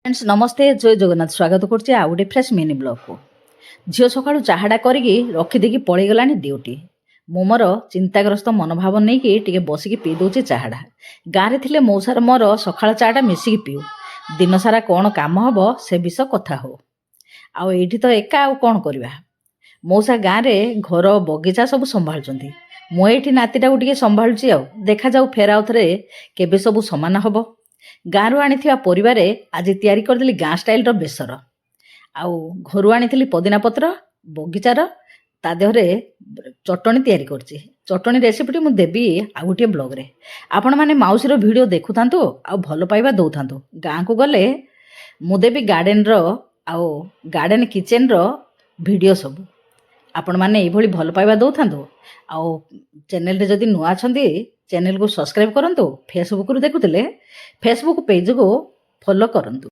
Friends नमस्ते जय जगन्नाथ स्वागत करुच्ची आउ गोटे फ्रेश मिनी ब्लॉग को झील सका चाहाटा करके रखीदे पलैगला ड्यूटी मु मोर चिंताग्रस्त मनोभाव नहीं कि बसिक पी दूची चाहाटा गाँव में मौसार मोर सका चाटा मिसिकी पीऊ दिन सारा कौन काम हम से विषय कथा हो आईटी तो एका आउ कौन करवा मौसा गाँव में घर बगीचा सब संभालुं मुझे नातीटा को टे संभालुची देखा जाऊ फेर आउ थे केबे सब समान हम गाँव आनी परिवार आज तैयारी करदेली गाँ स्टाइल बेसर आउ घर आनी पदिना पत्र बगीचार ता देहरे चटणी तैयारी करची चटणी रेसिपीटी मु देवी आ गोटे ब्लॉग रे आपण माने माउसीर वीडियो देखु थांतु आ भल पाइबा दउ थांतु गाँ को गले मु देवी गार्डन रो आउ गार्डन किचन रो वीडियो सब आपण माने एभली भल पाइबा दउ थांतु आउ चैनल रे जदी नुआ छंदी चैनल को सब्सक्राइब करंतु फेसबुक रु देखुतले फेसबुक पेज को फॉलो करंतु।